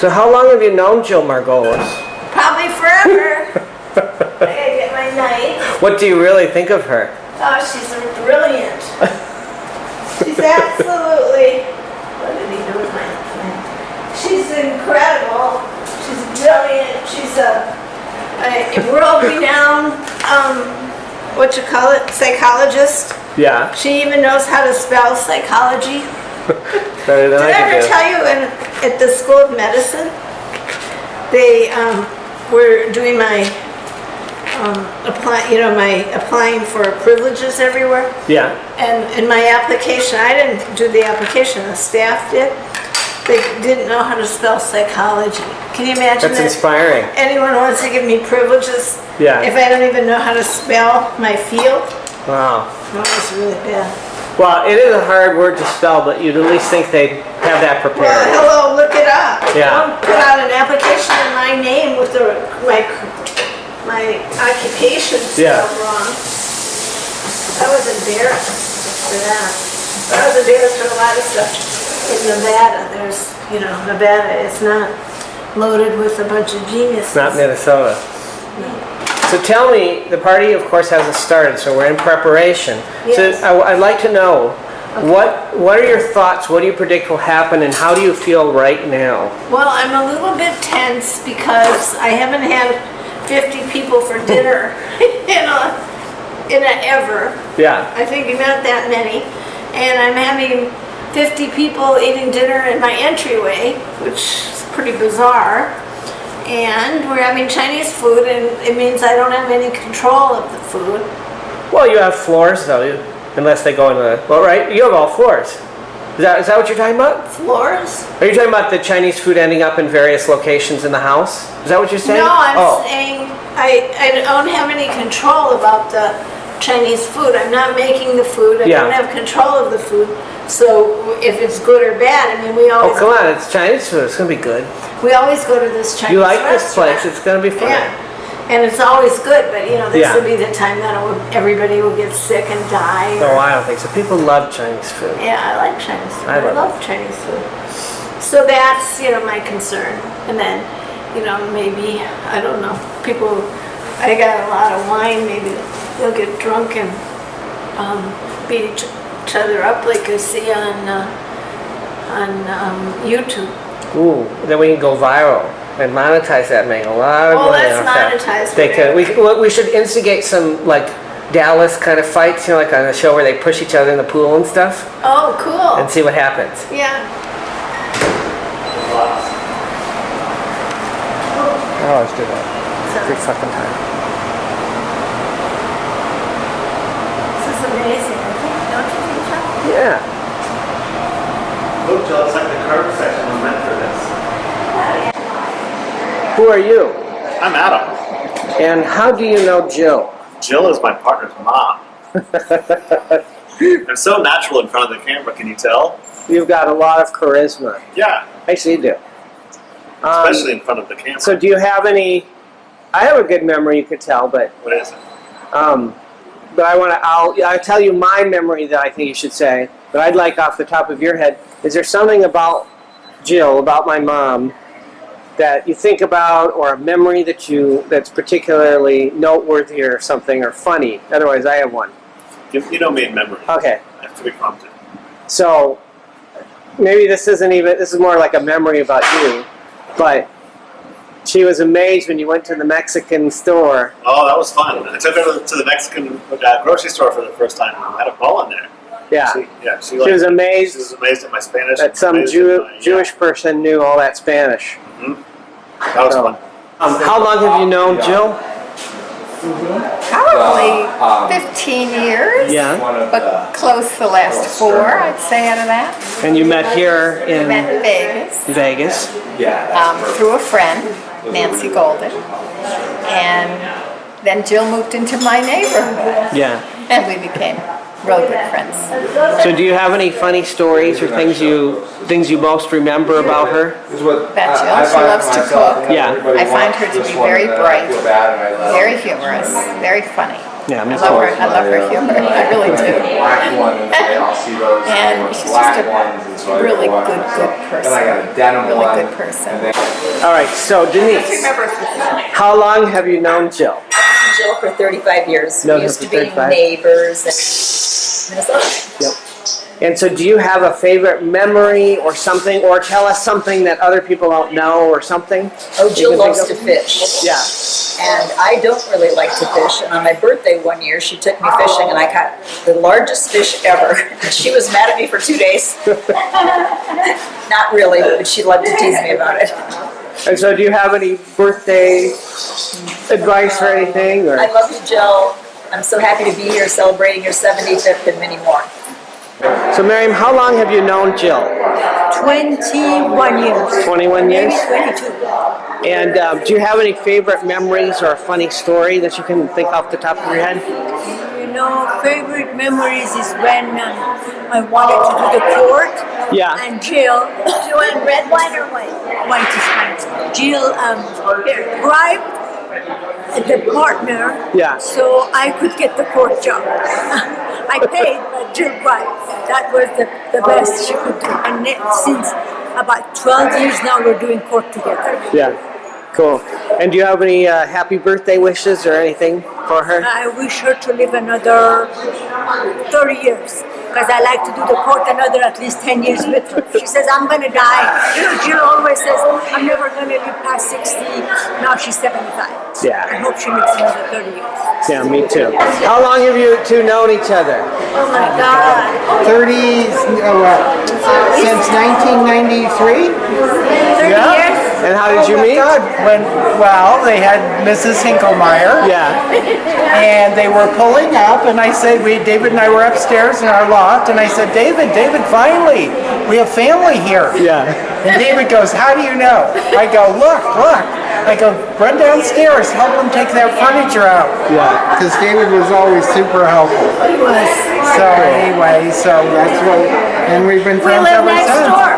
So how long have you known Jill Margolis? Probably forever. I gotta get my knife. What do you really think of her? Oh, she's brilliant. She's absolutely, what did he do with my knife? She's incredible. She's brilliant. She's a world-renowned, psychologist. Yeah. She even knows how to spell psychology. Better than Did I I could ever do. tell you at the School of Medicine, they were doing my applying for privileges everywhere. Yeah. And in my application, I didn't do the application, the staff did. They didn't know how to spell psychology. Can you imagine That's that? inspiring. Anyone wants to give me privileges Yeah. if I don't even know how to spell my field? Wow. That was really bad. Well, it is a hard word to spell, but you'd at least think they'd have that Well, prepared. hello, look it up. Yeah. Don't put out an application in my name with my occupation Yeah. spelled wrong. I was embarrassed for that. I was embarrassed for a lot of stuff. In Nevada, Nevada is not loaded with a bunch of geniuses. Not Minnesota. So tell me, the party of course hasn't started, so we're in preparation. Yes. So I'd like to know, what are your thoughts, what do you predict will happen, and how do you feel right now? Well, I'm a little bit tense because I haven't had 50 people for dinner in a ever. Yeah. I think not that many. And I'm having 50 people eating dinner in my entryway, which is pretty bizarre. And we're having Chinese food, and it means I don't have any control of the food. Well, you have floors though, unless they go into the, well, right, you have all floors. Is that what you're talking about? Floors? Are you talking about the Chinese food ending up in various locations in the house? Is that what you're saying? No, I'm saying I don't have any control about the Chinese food. I'm not making the food. I don't have control of the food. So if it's good or bad, I mean, we always... Oh, come on, it's Chinese food. It's going to be good. We always go to this Chinese You like this restaurant. place. It's going to be fun. Yeah. And it's always good, but this Yeah. would be the time that everybody will get sick and die. No, I don't think so. People love Chinese food. Yeah, I like Chinese food. I love Chinese food. So that's, my concern. And then, maybe, I don't know, people, I got a lot of wine, maybe they'll get drunk and beat each other up like you see on YouTube. Ooh, then we can go viral and monetize that, make a lot of money let's off that. monetize They could. We should instigate some like Dallas kind of fights, like on a show where they push each other in the pool and stuff, Oh, cool. and see what happens. Yeah. Oh, let's do that. Every fucking time. This is amazing. Don't you think so? Yeah. Look, Jill, it's like the curb section was meant for this. Who are you? I'm Adam. And how do you know Jill? Jill is my partner's mom. I'm so natural in front of the camera, can you tell? You've got a lot of charisma. Yeah, Actually, you do. especially in front of the camera. So do you have any? I have a good memory, you could tell, but What is it? but I'll tell you my memory that I think you should say. But I'd like off the top of your head. Is there something about Jill, about my mom, that you think about, or a memory that's particularly noteworthy or something, or funny? Otherwise, I have one. You know me in memory. Okay. I have to be prompted. So maybe this is more like a memory about you, but she was amazed when you went to the Mexican store. Oh, that was fun. I took her to the Mexican grocery store for the first time. I had a ball in there. Yeah. She was amazed She was amazed at my Spanish. that some amazed at my- Jewish person knew all that Spanish. That was fun. How long have you known Jill? Probably 15 years, Yeah. but close the last 4, I'd say, out of that. And you met here We in met in Vegas Vegas. through a friend, Nancy Golden, and then Jill moved into my neighborhood, Yeah. and we became real good friends. So do you have any funny stories or things you most remember about her? About Jill, she loves to cook. Yeah. I find her to be very bright, very humorous, very funny. Yeah, me I love her. I love her humor. I really do. Black one, and I'll see those. And she's black just a ones, and so I really go on. good person. Then I got a denim Really one. good person. And then All right, so Denise, how long have you known Jill? Jill for 35 years. Known We her used for to be 35? neighbors in Minnesota. Yep. And so do you have a favorite memory or something, or tell us something that other people don't know or something? Oh, You Jill can think loves to of? fish. Yeah. And I don't really like to fish. And on my birthday one year, she took me fishing and I caught the largest fish ever. She was mad at me for 2 days. Not really, but she loved to tease me about it. And so do you have any birthday advice or anything? Or? I love you, Jill. I'm so happy to be here celebrating your 75th and many more. So Miriam, how long have you known Jill? 21 years. 21 years? Maybe 22. And do you have any favorite memories or a funny story that you can think off the top of your head? You know, favorite memories is when I wanted to do the court. Yeah. And Jill, you want red wine or white? White is fine. Jill bribed the partner Yeah. so I could get the court job. I paid, but Jill bribed. That was the best she could do. And since about 12 years now, we're doing court together. Yeah. Cool. And do you have any happy birthday wishes or anything for her? I wish her to live another 30 years because I like to do the court another at least 10 years with her. She says, I'm going to die. You know, Jill always says, I'm never going to live past 60. Now she's 75. Yeah. I hope she lives another 30 years. Yeah, me too. How long have you two known each other? Oh my God. 30, since 1993? 30 years? And how did you Oh my meet? God, well, they had Mrs. Hinklemeyer, Yeah. and they were pulling up, and I said, David and I were upstairs in our loft, and I said, David, finally, we have family here. Yeah. And David goes, how do you know? I go, look. I go, run downstairs, help them take that furniture out. Yeah. Because David was always super helpful. So anyway, so that's what, and we've been We friends live ever next since. door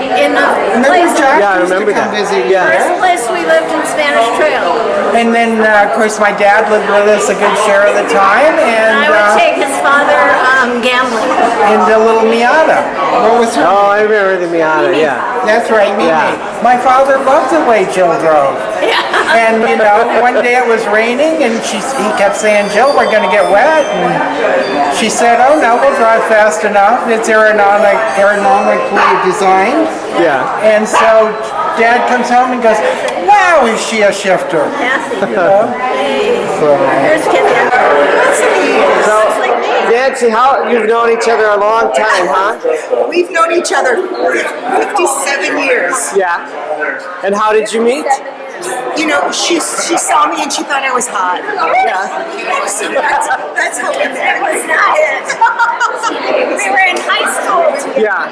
in the place. Remember Jack Yeah, I used to remember come that. visit you Yeah. there? First place we lived in Spanish Trail. And then, of course, my dad lived with us a good share of the time, And I would and take his father gambling. the little Miata. What was her? Oh, I remember the Miata, yeah. That's right, Mimi. Yeah. My father loved the way Jill drove. And, you know, one day it was raining, and he kept saying, Jill, we're going to get wet. And she said, oh, no, we'll drive fast enough. It's aerodynamically designed. Yeah. And so Dad comes home and goes, wow, is she a shifter? Nancy. You know? So, Here's Kitty. So, Nancy, how you've known each other a long time, huh? We've known each other 57 years. Yeah. And how did you meet? You know, she saw me and she thought I was hot. Yeah. So that's how we met. was not it. We were in high school. Yeah.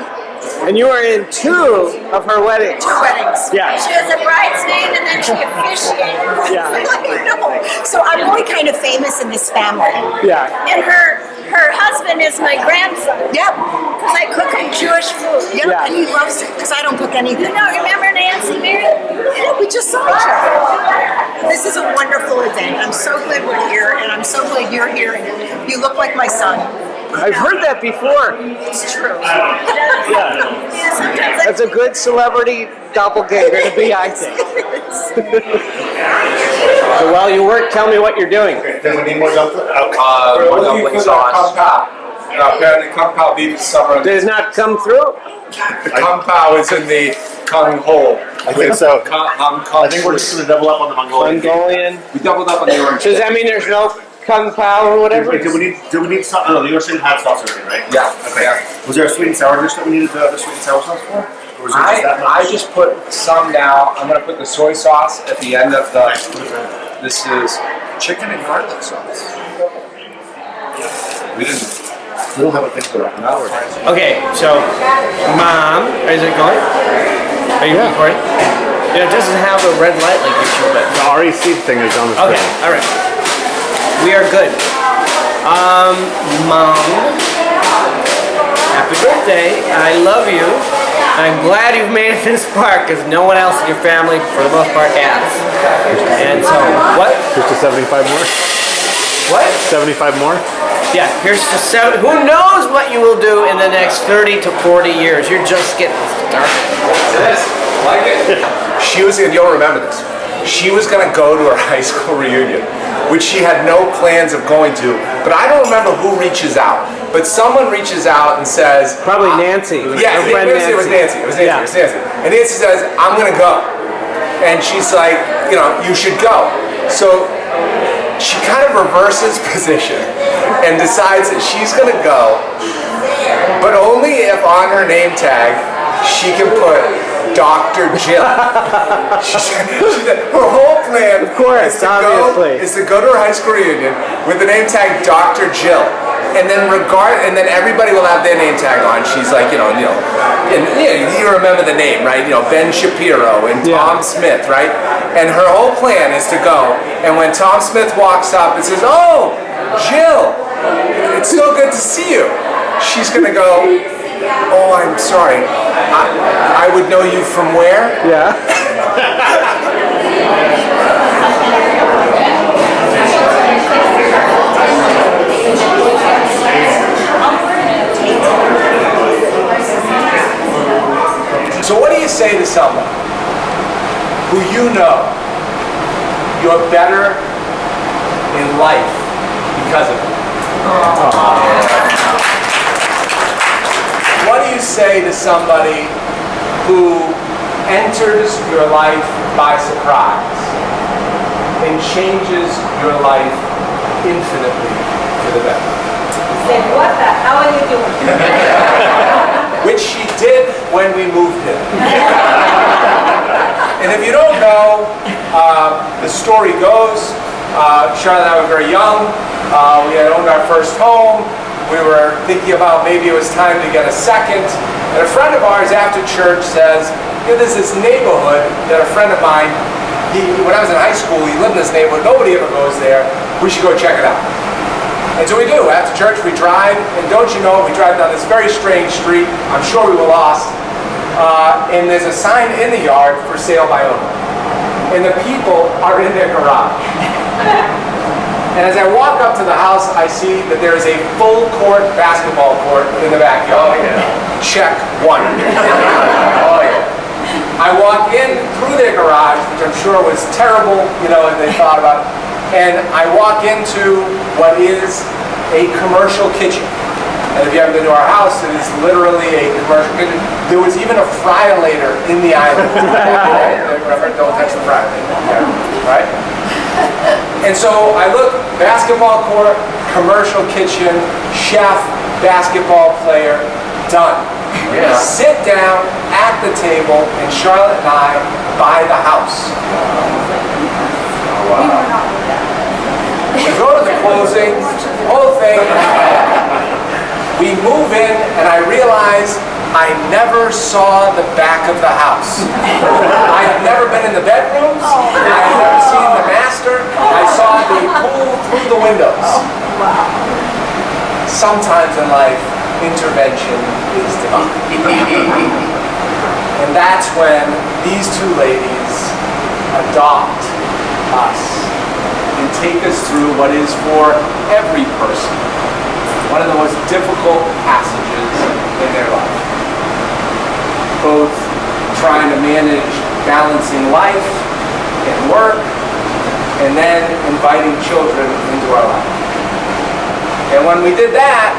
And you were in 2 of her weddings. Weddings. Yeah. She was a bridesmaid and then she officiated. Yeah. I know. So I'm really kind of famous in this family. Yeah. And her husband is my grandson. Yep. Because I cook him Jewish food. Yep. Yeah. And he loves it because I don't cook anything. You know, remember Nancy Mary? Yeah, we just saw each other. This is a wonderful event. I'm so glad we're here, and I'm so glad you're here. And you look like my son. I've heard that before. It's true. Yeah. Yeah, sometimes That's a good celebrity doppelganger to be, I think. So while you work, tell me what you're doing. Does it need more dumpling? more dumpling sauce. Apparently, Kung Pao beef is summer. Did it not come through? The Kung Pao is in the Kung Ho. I think so. I I think we're just going to double up on the Mongolian. Mongolian. We doubled up on the orange. So does that mean there's no Kung Pao or whatever? Do we need sauce? Oh, no, the English didn't have sauce already, right? Yeah. Okay. Yeah. Was there a sweet and sour dish that we needed the sweet and sour sauce for? Or was it just that I much? just put some now. I'm gonna put the soy sauce at the end of the. This is chicken and garlic sauce. We don't have a thing for that. No. Okay, so Mom, is it going? Are you recording? Yeah, it doesn't have a red light like YouTube, but The REC thing is on the okay, all right. We are good. Mom, happy birthday. I love you. I'm glad you've made it this far because no one else in your family, for the most part, has. And so, what? Just a 75 more? What? 75 more? Yeah, here's the 7. Who knows what you will do in the next 30 to 40 years? You're just getting started. This, like it. She was, and you'll remember this. She was going to go to her high school reunion, which she had no plans of going to. But I don't remember who reaches out. But someone reaches out and says, Probably Nancy. Yeah, Her friend it was Nancy. It was Nancy. Yeah. It was Nancy. And Nancy says, I'm going to go. And she's like, you know, you should go. So she kind of reverses position and decides that she's going to go, but only if on her name tag she can put Dr. Jill. she said her whole plan Of course, obviously. is to go to her high school reunion with the name tag Dr. Jill. And then everybody will have their name tag on. She's like, and you remember the name, right? You know, Ben Shapiro and Tom Smith, right? And her whole plan is to go. And when Tom Smith walks up and says, "Oh, Jill, it's so good to see you," she's gonna go, "Oh, I'm sorry. I would know you from where?" Yeah. So what do you say to someone who you know you're better in life because of it? What do you say to somebody who enters your life by surprise and changes your life infinitely for the better? Say, what the hell are you doing? Which she did when we moved in. And if you don't know, the story goes, Charlotte and I were very young. We had owned our first home. We were thinking about maybe it was time to get a second. And a friend of ours after church says, there's this neighborhood that a friend of mine, when I was in high school, he lived in this neighborhood. Nobody ever goes there. We should go check it out. And so we do. After church, we drive, and don't you know, we drive down this very strange street. I'm sure we were lost. And there's a sign in the yard for sale by owner. And the people are in their garage. And as I walk up to the house, I see that there is a full court basketball court in the backyard. Oh, yeah. Check 1. Oh, yeah. I walk in through their garage, which I'm sure was terrible, and they thought about it. And I walk into what is a commercial kitchen. And if you haven't been to our house, it is literally a commercial kitchen. There was even a fryolator in the island. Remember, don't touch the fryolator. Right? And so I look, basketball court, commercial kitchen, chef, basketball player, done. Yeah. Sit down at the table, and Charlotte and I buy the house. Wow. We go to the closing, whole thing. We move in, and I realize I never saw the back of the house. I had never been in the bedrooms. I had never seen the master. I saw the pool through the windows. Sometimes in life, intervention is divine. And that's when these two ladies adopt us and take us through what is for every person one of the most difficult passages in their life. Both trying to manage balancing life and work, and then inviting children into our life. And when we did that,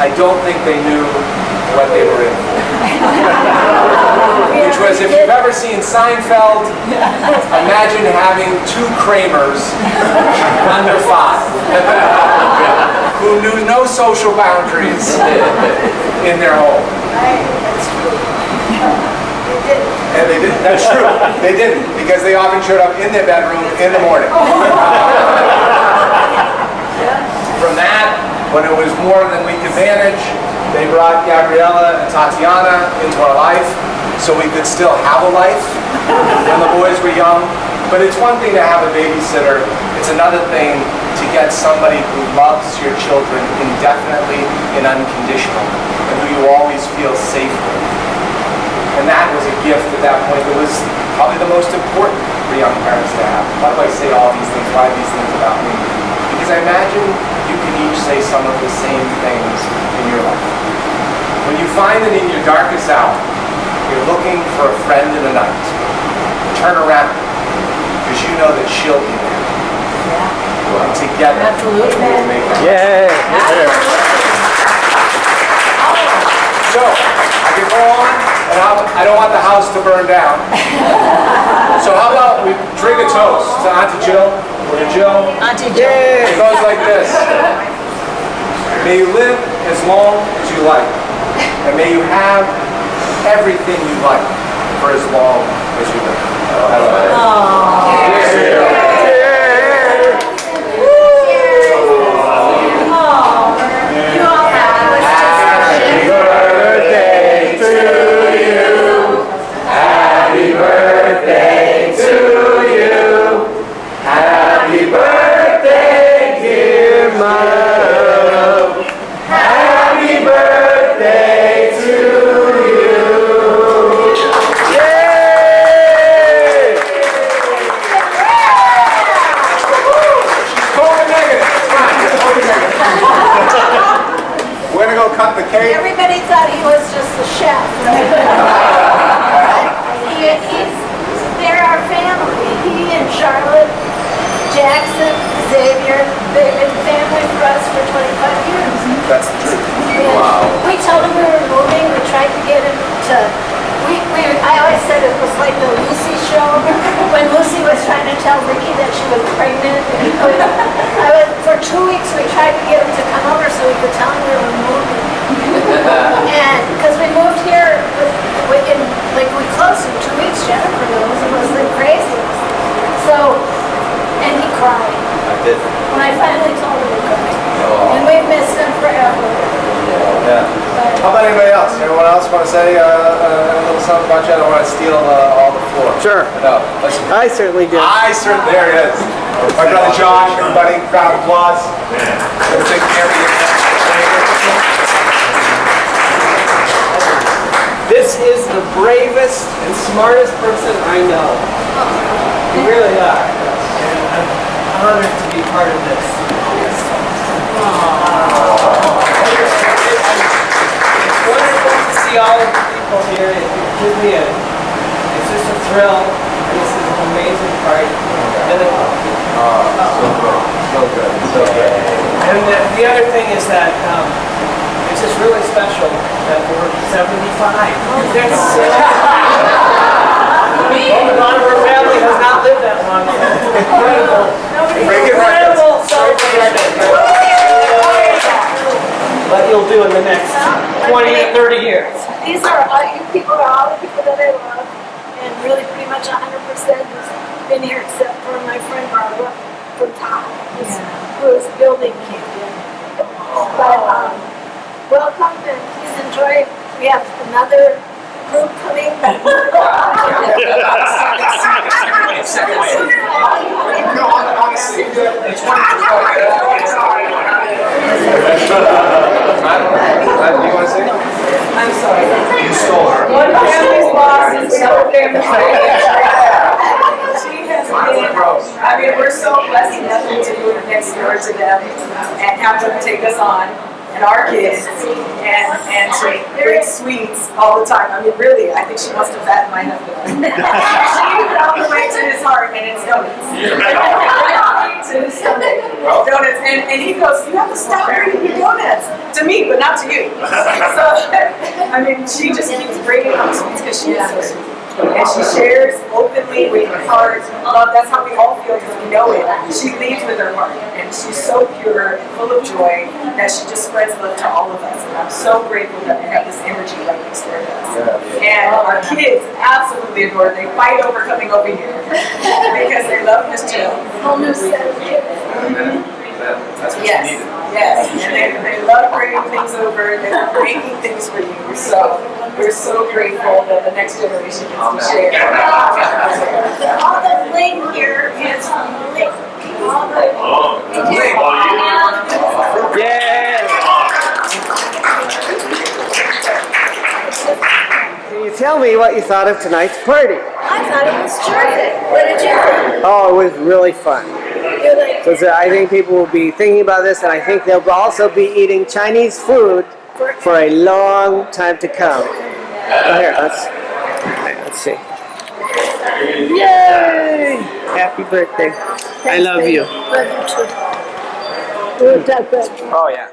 I don't think they knew what they were in for. Which was, if you've ever seen Seinfeld, imagine having 2 Kramers under 5 who knew no social boundaries in their home. That's true. They did. And they didn't. That's true. They didn't, because they often showed up in their bedroom in the morning. From that, when it was more than we could manage, they brought Gabriella and Tatiana into our life so we could still have a life when the boys were young. But it's one thing to have a babysitter. It's another thing to get somebody who loves your children indefinitely and unconditionally, and who you always feel safe with. And that was a gift at that point that was probably the most important for young parents to have. Why do I say all these things? Why these things about me? because I imagine you can each say some of the same things in your life. When you find that in your darkest hour, you're looking for a friend in the night, turn around, because you know that she'll be there. And together, Absolutely. we'll make that. Yay! So, I can go on, and I don't want the house to burn down. So how about we drink a toast to Auntie Jill, or to Jill. Auntie Jill. It goes like this. May you live as long as you like, and may you have everything you like for as long as you live. Happy birthday to you. Happy birthday to you. Happy birthday, dear Mom. Happy birthday to you. Yay! COVID negative. COVID negative. We're gonna go cut the cake. Everybody thought he was just a chef. They're our family. He and Charlotte Jackson, Xavier, they've been family for us for 25 years. That's the truth. And Wow. we told him we were moving. We tried to get him to. I always said it was like the Lucy show when Lucy was trying to tell Ricky that she was pregnant. For 2 weeks we tried to get him to come over so we could tell him we were moving. And because we moved here, we closed in 2 weeks. Jennifer knows it was the craziest. So, and he cried. I did. When I finally told him he cried. And we've missed him forever. Yeah. How about anybody else? Anyone else want to say a little something about you? I don't want to steal all the floor. Sure. No. Listen. I certainly did. There it is. My brother Josh, everybody, crowd of applause. They're taking care of you. This is the bravest and smartest person I know. You really are. And I'm honored to be part of this. It's wonderful to see all of the people here. It gives me it's just a thrill. And this is an amazing party. So good. And the other thing is that it's just really special that we're 75. Well, the Bonneville family has not lived that long. Incredible. Incredible celebration. What you'll do in the next 20 to 30 years. These are all you people are all the people that I love, and really pretty much 100% has been here except for my friend Barbara from Tom, who is building champion. But welcome and please enjoy. We have another group coming. I'm sorry. You stole her. One family's lost is another family's She has been, I mean, we're so blessed to have them to move next door to them and have them take us on and our kids and to bring sweets all the time. I mean, really, I think she must have fattened my husband. She found the way to his heart and it's donuts. To his stomach. Donuts. And he goes, you have to stop bringing your donuts. To me, but not to you. So, I mean, she just keeps bringing up sweets because she is so sweet. And she shares openly with her heart. Love, that's how we all feel because we know it. She leads with her heart. And she's so pure and full of joy that she just spreads love to all of us. And I'm so grateful that we have this energy right next door to us. And our kids absolutely adore her. They fight over coming over here because they love Miss Jill. Whole new set of kids. That's what Yes, you needed. yes, and they love bringing things over, and they're making things for you, so we're so grateful that the next generation gets to share. All the bling here is bling. All the Yeah. Can you tell me what you thought of tonight's party? I thought it was terrific. What did you think? Oh, it was really fun. You're like, So I think people will be thinking about this, and I think they'll also be eating Chinese food for a long time to come. Oh, here, let's see. Yay! Happy birthday. I love you. love you too. We'll talk about Oh, yeah.